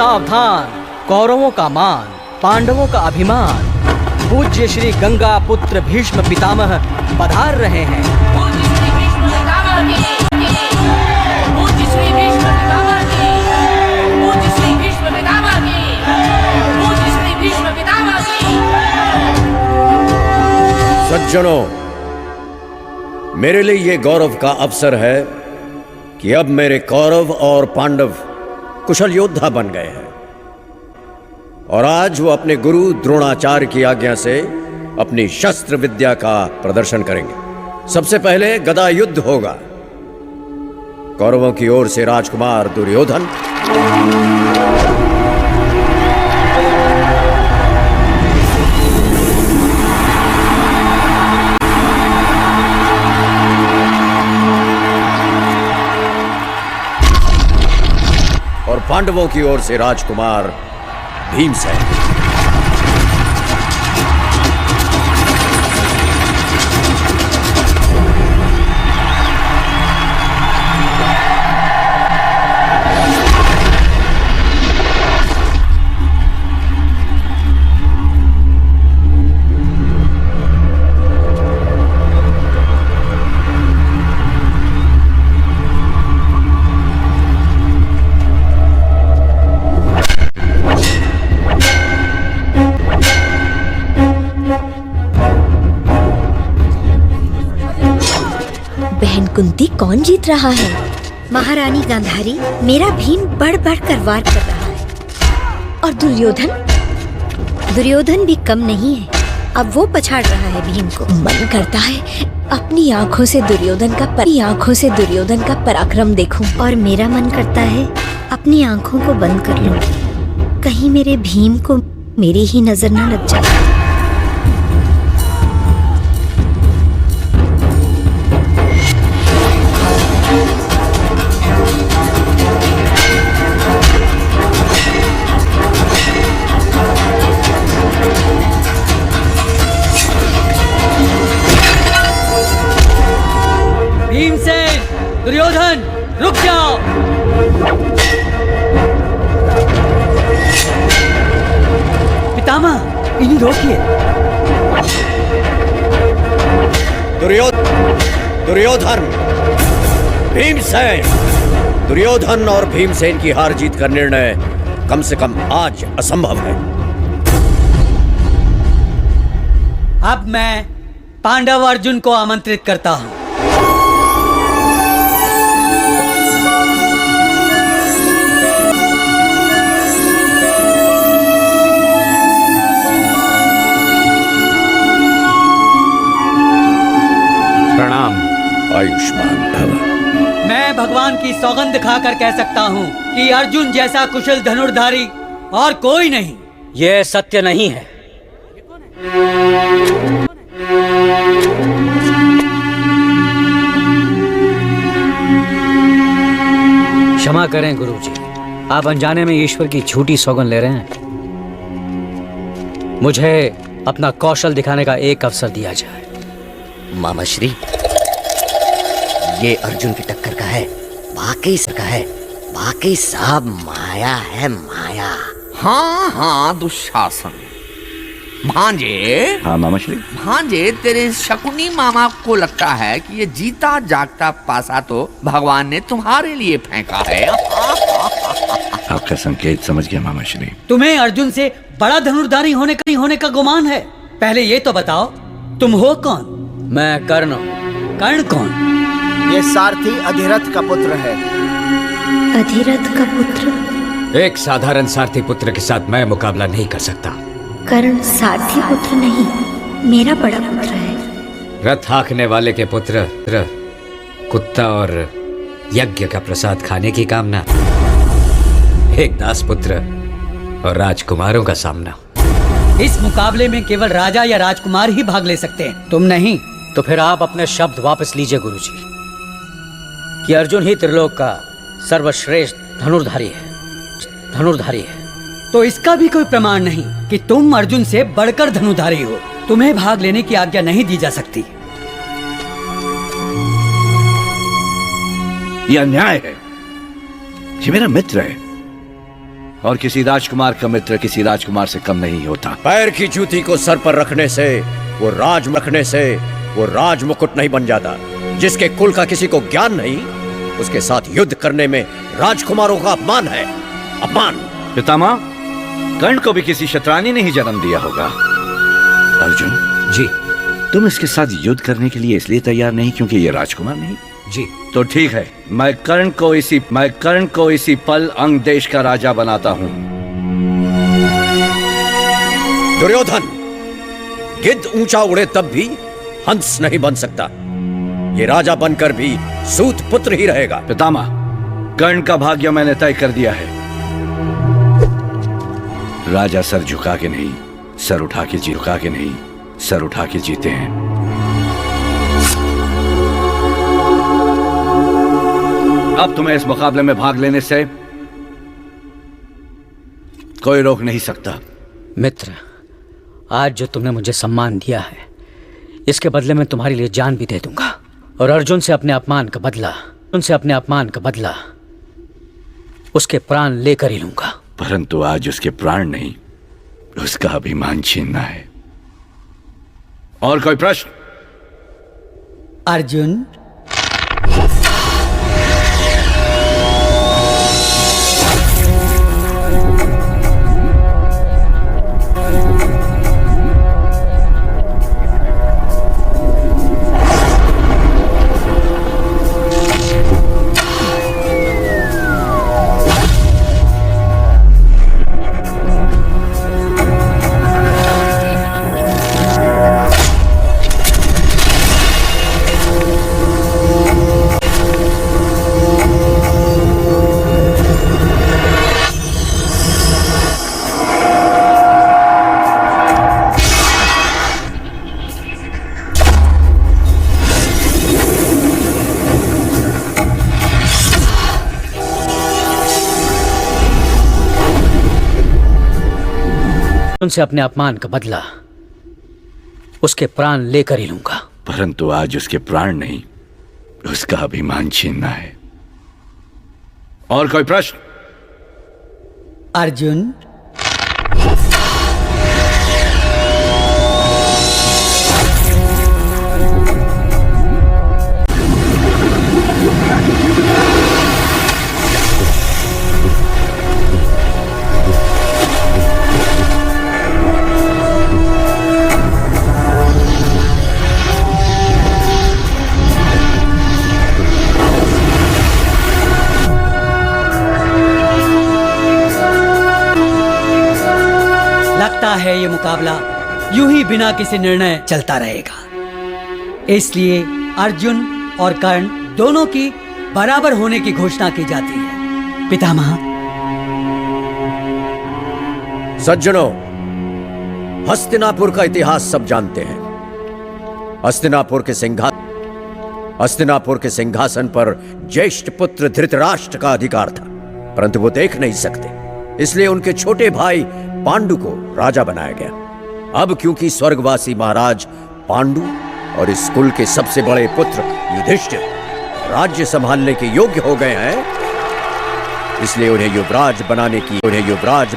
सावधान, कौरवों का मान, पांडवों का अभिमान, पूज्य श्री गंगा पुत्र भीष्म पितामह पधार रहे हैं। पूज्य श्री भीष्म पितामह की, पूज्य श्री भीष्म पितामह की, पूज्य श्री भीष्म पितामह की, पूज्य श्री भीष्म पितामह की। सज्जनों, मेरे लिए ये गौरव का अवसर है कि अब मेरे कौरव और पांडव कुशल योद्धा बन गए हैं और आज वो अपने गुरु द्रोणाचार्य की आज्ञा से अपनी शस्त्र विद्या का प्रदर्शन करेंगे। सबसे पहले गदा युद्ध होगा। कौरवों की ओर से राजकुमार दुर्योधन, और पांडवों की ओर से राजकुमार भीमसेन। बहन कुंती, कौन जीत रहा है? महारानी गांधारी, मेरा भीम बढ़ बढ़ कर वार कर रहा है। और दुर्योधन भी कम नहीं है। अब वो पछाड़ रहा है भीम को। मन करता है अपनी आंखों से दुर्योधन का पराक्रम देखूं। और मेरा मन करता है अपनी आंखों को बंद कर लूं, कहीं मेरे भीम को मेरी ही नजर न लग जाए। भीमसेन, दुर्योधन, रुक जाओ। पितामह, इन्हें रोकिए। दुर्योधन, भीमसेन। दुर्योधन और भीमसेन की हार जीत का निर्णय कम से कम आज असंभव है। अब मैं पांडव अर्जुन को आमंत्रित करता हूँ। प्रणाम। आयुष्मान भव। मैं भगवान की सौगंध खाकर कह सकता हूँ कि अर्जुन जैसा कुशल धनुर्धारी और कोई नहीं। यह सत्य नहीं है। क्षमा करें गुरुजी, आप अनजाने में ईश्वर की झूठी सौगंध ले रहे हैं। मुझे अपना कौशल दिखाने का एक अवसर दिया जाए। मामाश्री, ये अर्जुन की टक्कर का है, बाकी सब माया है, माया। हाँ हाँ दुशासन। भांजे। हाँ मामाश्री। भांजे, तेरे शकुनी मामा को लगता है कि ये जीता जागता पासा तो भगवान ने तुम्हारे लिए फेंका है। आपका संकेत समझ गया मामाश्री। तुम्हें अर्जुन से बड़ा धनुर्धारी होने का गुमान है। पहले ये तो बताओ, तुम हो कौन? मैं कर्ण हूँ। कर्ण कौन? ये सारथी अधिरथ का पुत्र है। अधिरथ का पुत्र? एक साधारण सारथी पुत्र के साथ मैं मुकाबला नहीं कर सकता। कर्ण सारथी पुत्र नहीं, मेरा बड़ा पुत्र है। रथ हाँकने वाले के पुत्र कुत्ता और यज्ञ का प्रसाद खाने की कामना, एक दास पुत्र और राजकुमारों का सामना। इस मुकाबले में केवल राजा या राजकुमार ही भाग ले सकते हैं, तुम नहीं। तो फिर आप अपने शब्द वापस लीजिए गुरुजी, कि अर्जुन ही त्रिलोक का सर्वश्रेष्ठ धनुर्धारी है। तो इसका भी कोई प्रमाण नहीं कि तुम अर्जुन से बढ़कर धनुर्धारी हो। तुम्हें भाग लेने की आज्ञा नहीं दी जा सकती। यह अन्याय है। ये मेरा मित्र है, और किसी राजकुमार का मित्र किसी राजकुमार से कम नहीं होता। पैर की जूती को सर पर रखने से वो राज मुकुट नहीं बन जाता। जिसके कुल का किसी को ज्ञान नहीं, उसके साथ युद्ध करने में राजकुमारों का अपमान है, अपमान। पितामह, कर्ण को भी किसी शतरानी ने ही जन्म दिया होगा। अर्जुन जी तुम इसके साथ युद्ध करने के लिए इसलिए तैयार नहीं क्योंकि ये राजकुमार नहीं? जी। तो ठीक है, मैं कर्ण को इसी पल अंग देश का राजा बनाता हूं। दुर्योधन, गिद्ध ऊंचा उड़े तब भी हंस नहीं बन सकता। ये राजा बनकर भी सूत पुत्र ही रहेगा। पितामह, कर्ण का भाग्य मैंने तय कर दिया है। राजा सर झुका के नहीं, सर उठा के जीते हैं। अब तुम्हें इस मुकाबले में भाग लेने से कोई रोक नहीं सकता। मित्र, आज जो तुमने मुझे सम्मान दिया है, इसके बदले में तुम्हारे लिए जान भी दे दूंगा। और अर्जुन से अपने अपमान का बदला उसके प्राण लेकर ही लूंगा। परंतु आज उसके प्राण नहीं, उसका अभिमान छीनना है। और कोई प्रश्न? अर्जुन, उनसे अपने अपमान का बदला उसके प्राण लेकर ही लूंगा। परंतु आज उसके प्राण नहीं, उसका अभिमान छीनना है। और कोई प्रश्न? अर्जुन, लगता है ये मुकाबला यूं ही बिना किसी निर्णय चलता रहेगा। इसलिए अर्जुन और कर्ण दोनों की बराबर होने की घोषणा की जाती है। पितामह। सज्जनों, हस्तिनापुर का इतिहास सब जानते हैं। हस्तिनापुर के सिंहासन पर ज्येष्ठ पुत्र धृतराष्ट्र का अधिकार था, परंतु वो देख नहीं सकते, इसलिए उनके छोटे भाई पांडु को राजा बनाया गया। अब क्योंकि स्वर्गवासी महाराज पांडु और इस कुल के सबसे बड़े पुत्र युधिष्ठिर राज्य संभालने के योग्य हो गए हैं, इसलिए उन्हें युवराज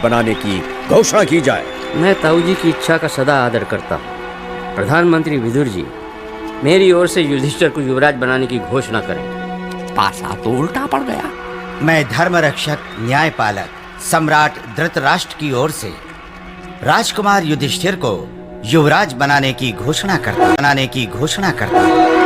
बनाने की घोषणा की जाए। मैं ताऊ जी की इच्छा का सदा आदर करता हूँ। प्रधानमंत्री विदुर जी, मेरी ओर से युधिष्ठिर को युवराज बनाने की घोषणा करें। पासा तो उल्टा पड़ गया। मैं धर्मरक्षक न्यायपालक सम्राट धृतराष्ट्र की ओर से राजकुमार युधिष्ठिर को युवराज बनाने की घोषणा करता हूं।